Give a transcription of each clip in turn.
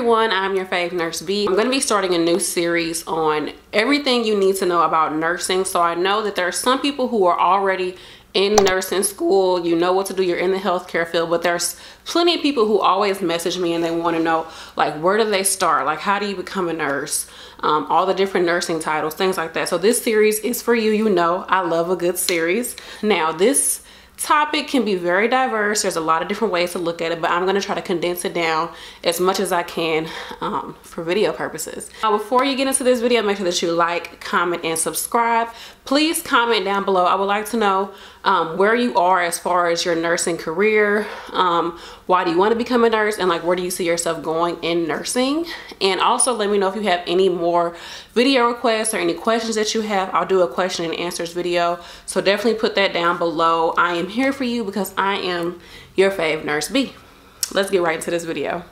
everyone, I'm your fave Nurse B. I'm going to be starting a new series on everything you need to know about nursing. So I know that there are some people who are already in nursing school, you know what to do, you're in the healthcare field, but there's plenty of people who always message me and they want to know, like, where do they start? Like, how do you become a nurse? All the different nursing titles, things like that. So this series is for you. You know, I love a good series. Now, this topic can be very diverse. There's a lot of different ways to look at it, but I'm going to try to condense it down as much as I can for video purposes. Now, before you get into this video, make sure that you like, comment, and subscribe. Please comment down below. I would like to know where you are as far as your nursing career. Why do you want to become a nurse, and like, where do you see yourself going in nursing? And also let me know if you have any more video requests or any questions that you have. I'll do a question and answers video, so definitely put that down below. I am here for you because I am your fave Nurse B. Let's get right into this video.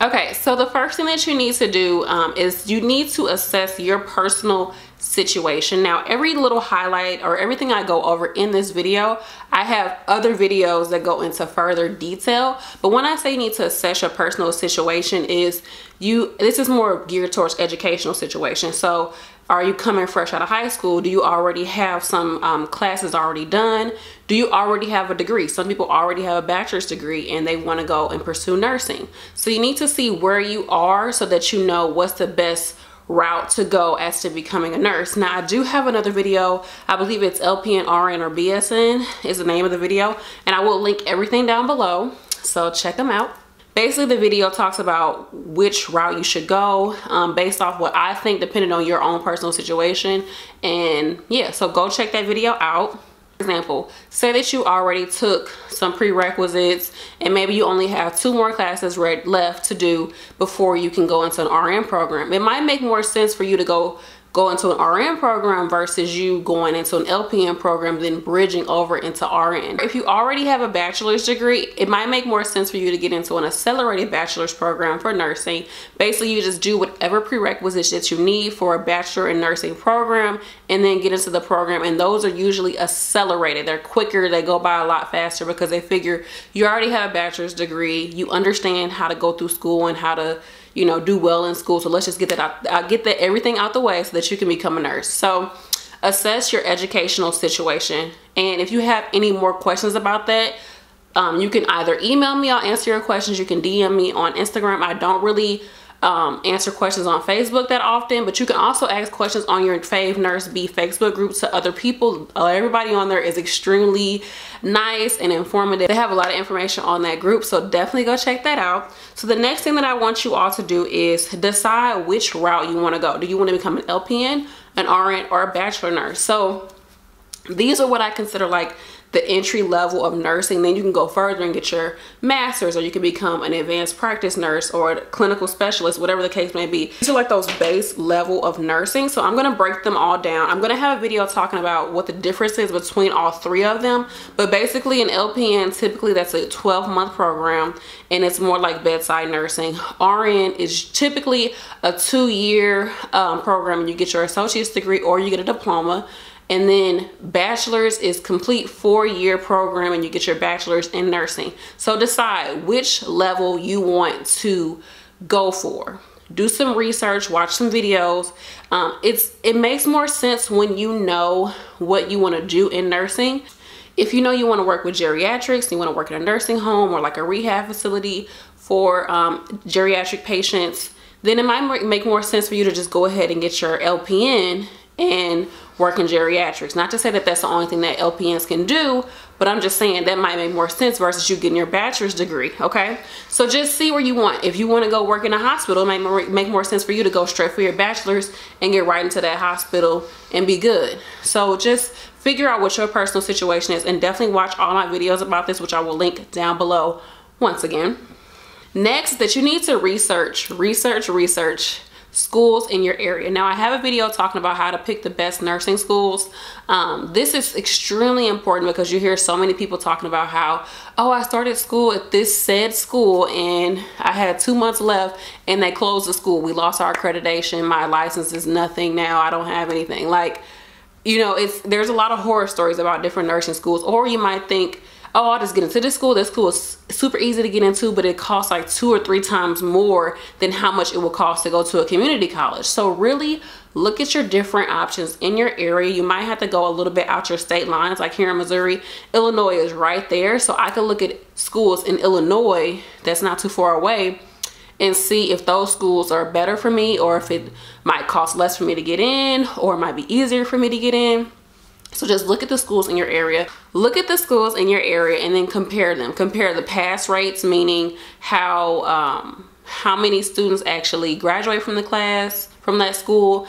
Okay, so the first thing that you need to do is you need to assess your personal situation. Now, every little highlight or everything I go over in this video, I have other videos that go into further detail. But when I say you need to assess your personal situation, this is more geared towards educational situation. So are you coming fresh out of high school? Do you already have some classes already done? Do you already have a degree? Some people already have a bachelor's degree and they want to go and pursue nursing. So you need to see where you are so that you know what's the best route to go as to becoming a nurse. Now, I do have another video. I believe it's LPN, RN, or BSN is the name of the video, and I will link everything down below, so check them out. Basically, the video talks about which route you should go based off what I think, depending on your own personal situation. And yeah, so go check that video out. For example, say that you already took some prerequisites and maybe you only have 2 more classes left to do before you can go into an RN program. It might make more sense for you to go into an RN program versus you going into an LPN program, then bridging over into RN. If you already have a bachelor's degree, it might make more sense for you to get into an accelerated bachelor's program for nursing. Basically, you just do whatever prerequisites that you need for a bachelor in nursing program and then get into the program. And those are usually accelerated. They're quicker, they go by a lot faster because they figure you already have a bachelor's degree, you understand how to go through school and how to, you know, do well in school. So let's just get that out. I'll get that everything out the way so that you can become a nurse. So assess your educational situation. And if you have any more questions about that, you can either email me, I'll answer your questions. You can DM me on Instagram. I don't really answer questions on Facebook that often, but you can also ask questions on your fave Nurse B Facebook group to other people. Everybody on there is extremely nice and informative. They have a lot of information on that group, so definitely go check that out. So the next thing that I want you all to do is decide which route you want to go. Do you want to become an LPN, an RN, or a bachelor nurse? So these are what I consider like the entry level of nursing. Then you can go further and get your master's, or you can become an advanced practice nurse or a clinical specialist, whatever the case may be. These are like those base level of nursing. So I'm going to break them all down. I'm going to have a video talking about what the difference is between all 3 of them. But basically, an LPN, typically that's a 12-month program and it's more like bedside nursing. RN is typically a 2-year program, and you get your associate's degree or you get a diploma. And then bachelor's is complete 4-year program and you get your bachelor's in nursing. So decide which level you want to go for. Do some research, watch some videos. It makes more sense when you know what you want to do in nursing. If you know you want to work with geriatrics, you want to work in a nursing home or like a rehab facility for geriatric patients, then it might make more sense for you to just go ahead and get your LPN and work in geriatrics. Not to say that that's the only thing that LPNs can do, but I'm just saying that might make more sense versus you getting your bachelor's degree, okay? So just see where you want. If you want to go work in a hospital, it might make more sense for you to go straight for your bachelor's and get right into that hospital and be good. So just figure out what your personal situation is, and definitely watch all my videos about this, which I will link down below once again. Next, that you need to research schools in your area. Now, I have a video talking about how to pick the best nursing schools. This is extremely important because you hear so many people talking about how, oh, I started school at this said school and I had 2 months left and they closed the school. We lost our accreditation. My license is nothing now. I don't have anything. Like, you know, there's a lot of horror stories about different nursing schools. Or you might think, oh, I'll just get into this school. This school is super easy to get into, but it costs like 2 or 3 times more than how much it will cost to go to a community college. So really look at your different options in your area. You might have to go a little bit out your state lines. Like here in Missouri, Illinois is right there. So I could look at schools in Illinois that's not too far away and see if those schools are better for me, or if it might cost less for me to get in, or it might be easier for me to get in. So just look at the schools in your area. Look at the schools in your area and then compare them. Compare the pass rates, meaning how many students actually graduate from the class, from that school,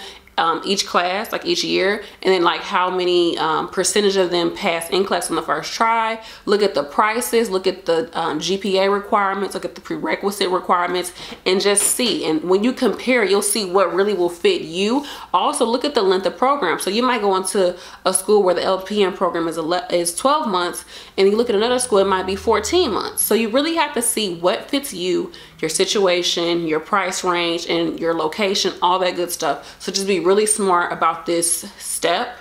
each class, like each year, and then like how many percentage of them pass NCLEX on the first try. Look at the prices, look at the GPA requirements, look at the prerequisite requirements, and just see. And when you compare, you'll see what really will fit you. Also look at the length of program. So you might go into a school where the LPN program is 12 months, and you look at another school, it might be 14 months. So you really have to see what fits you, your situation, your price range, and your location, all that good stuff. So just be really smart about this step,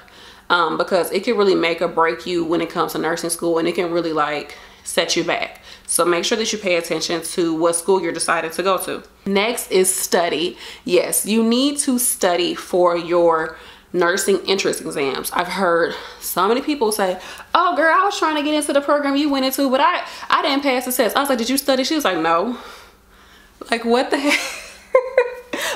because it can really make or break you when it comes to nursing school, and it can really like set you back. So make sure that you pay attention to what school you're decided to go to. Next is study. Yes, you need to study for your nursing entrance exams. I've heard so many people say, oh girl, I was trying to get into the program you went into, but I didn't pass the test. I was like, did you study? She was like, no. Like, what the heck?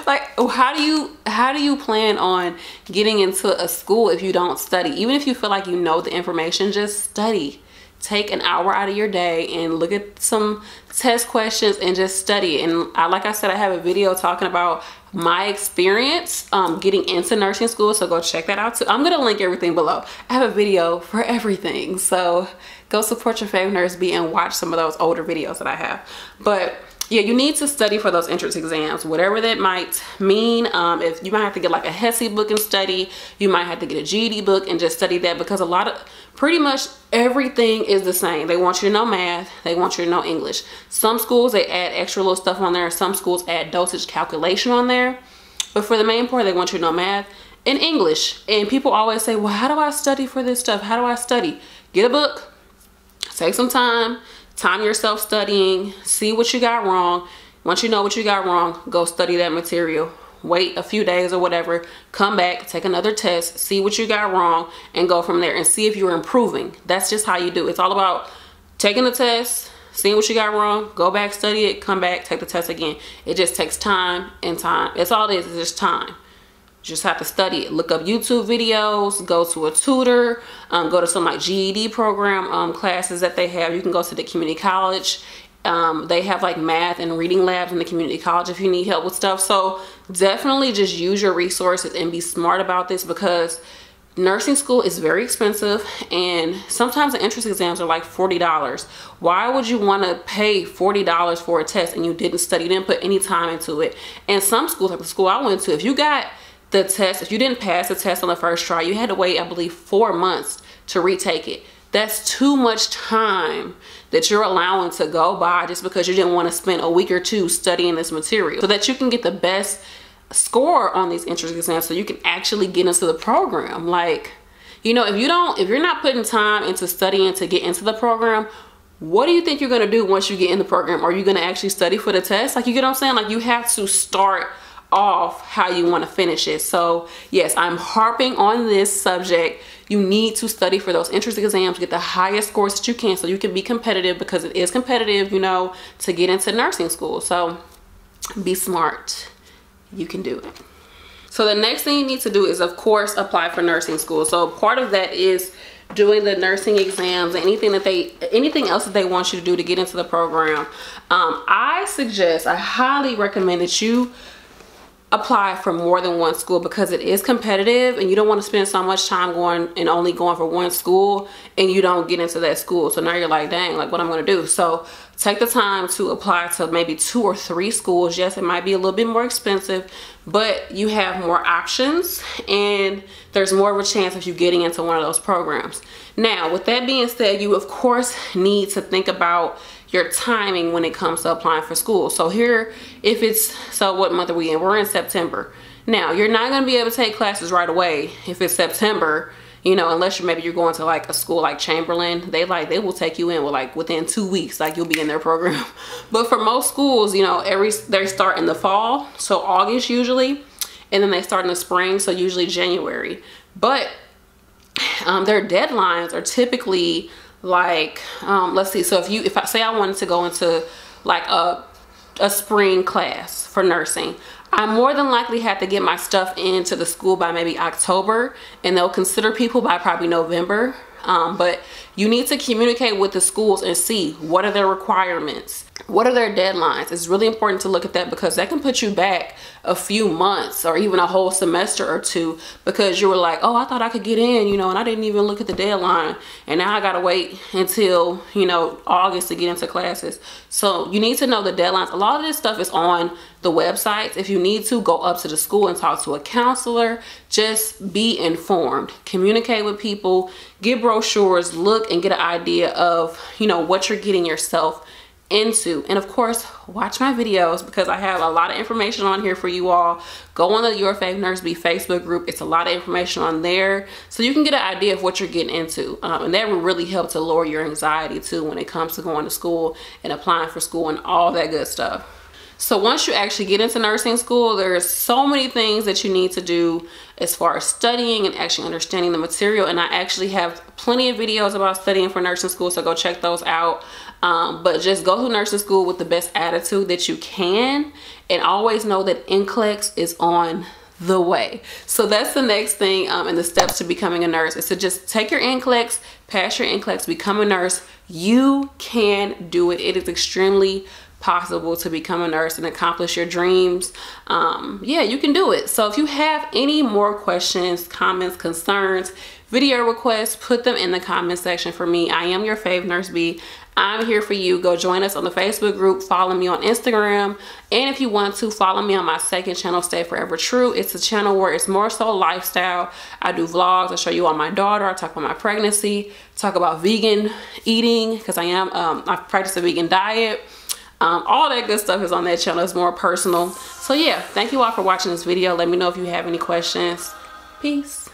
Like, how do you plan on getting into a school if you don't study? Even if you feel like you know the information, just study. Take an hour out of your day and look at some test questions and just study. And like I said, I have a video talking about my experience getting into nursing school, so go check that out too. I'm gonna link everything below. I have a video for everything, so go support your favorite Nurse B and watch some of those older videos that I have. But yeah, you need to study for those entrance exams, whatever that might mean. If you might have to get like a HESI book and study, you might have to get a GED book and just study that, because pretty much everything is the same. They want you to know math, they want you to know English. Some schools, they add extra little stuff on there. Some schools add dosage calculation on there. But for the main part, they want you to know math and English. And people always say, well, how do I study for this stuff? How do I study? Get a book, take some time yourself studying, see what you got wrong. Once you know what you got wrong, go study that material. Wait a few days or whatever, come back, take another test, see what you got wrong, and go from there and see if you're improving. That's just how you do it. It's all about taking the test, seeing what you got wrong, go back, study it, come back, take the test again. It just takes time and time. It's all it is, it's just time. You just have to study it. Look up YouTube videos, go to a tutor, go to some like GED program classes that they have. You can go to the community college. They have like math and reading labs in the community college if you need help with stuff. So definitely just use your resources and be smart about this, because nursing school is very expensive, and sometimes the entrance exams are like $40. Why would you want to pay $40 for a test and you didn't study, you didn't put any time into it? And some schools, like the school I went to, if you got the test, if you didn't pass the test on the first try, you had to wait, I believe, 4 months to retake it. That's too much time that you're allowing to go by just because you didn't want to spend a week or 2 studying this material, so that you can get the best score on these entrance exams, so you can actually get into the program. Like, you know, if you're not putting time into studying to get into the program, what do you think you're going to do once you get in the program? Are you going to actually study for the test? Like, you get what I'm saying? Like, you have to start off how you want to finish it. So yes, I'm harping on this subject. You need to study for those entrance exams, get the highest scores that you can, so you can be competitive, because it is competitive, you know, to get into nursing school. So be smart. You can do it. So the next thing you need to do is, of course, apply for nursing school. So part of that is doing the nursing exams, anything else that they want you to do to get into the program. I highly recommend that you apply for more than one school, because it is competitive, and you don't want to spend so much time only going for one school and you don't get into that school. So now you're like, dang, like, what I'm going to do? So take the time to apply to maybe 2 or 3 schools. Yes, it might be a little bit more expensive, but you have more options and there's more of a chance of you getting into one of those programs. Now, with that being said, you of course need to think about your timing when it comes to applying for school. So here, what month are we in? We're in September. Now, you're not going to be able to take classes right away if it's September you know, unless you're going to like a school like Chamberlain, they will take you in with like within 2 weeks, like you'll be in their program. But for most schools, you know, they start in the fall, so August usually, and then they start in the spring, so usually January. But their deadlines are typically like, let's see, so if I say I wanted to go into like a spring class for nursing, I more than likely have to get my stuff into the school by maybe October, and they'll consider people by probably November. But you need to communicate with the schools and see what are their requirements, what are their deadlines. It's really important to look at that, because that can put you back a few months or even a whole semester or two, because you were like, oh, I thought I could get in, you know, and I didn't even look at the deadline, and now I gotta wait until, you know, August to get into classes. So you need to know the deadlines. A lot of this stuff is on the websites. If you need to, go up to the school and talk to a counselor. Just be informed, communicate with people, get brochures, look and get an idea of, you know, what you're getting yourself into. And of course, watch my videos, because I have a lot of information on here for you all. Go on the Your Fave Nurse B Facebook group. It's a lot of information on there, so you can get an idea of what you're getting into, and that will really help to lower your anxiety too when it comes to going to school and applying for school and all that good stuff. So once you actually get into nursing school, there's so many things that you need to do as far as studying and actually understanding the material. And I actually have plenty of videos about studying for nursing school, so go check those out. But just go to nursing school with the best attitude that you can, and always know that NCLEX is on the way. So that's the next thing in the steps to becoming a nurse, is to just take your NCLEX, pass your NCLEX, become a nurse. You can do it. It is extremely possible to become a nurse and accomplish your dreams. Yeah, you can do it. So if you have any more questions, comments, concerns, video requests, put them in the comment section for me. I am Your Fave Nurse B. I'm here for you. Go join us on the Facebook group, follow me on Instagram, and if you want to, follow me on my second channel, Stay Forever True. It's a channel where it's more so lifestyle. I do vlogs. I show you all my daughter. I talk about my pregnancy, talk about vegan eating, because I practice a vegan diet. All that good stuff is on that channel. It's more personal. So yeah, thank you all for watching this video. Let me know if you have any questions. Peace.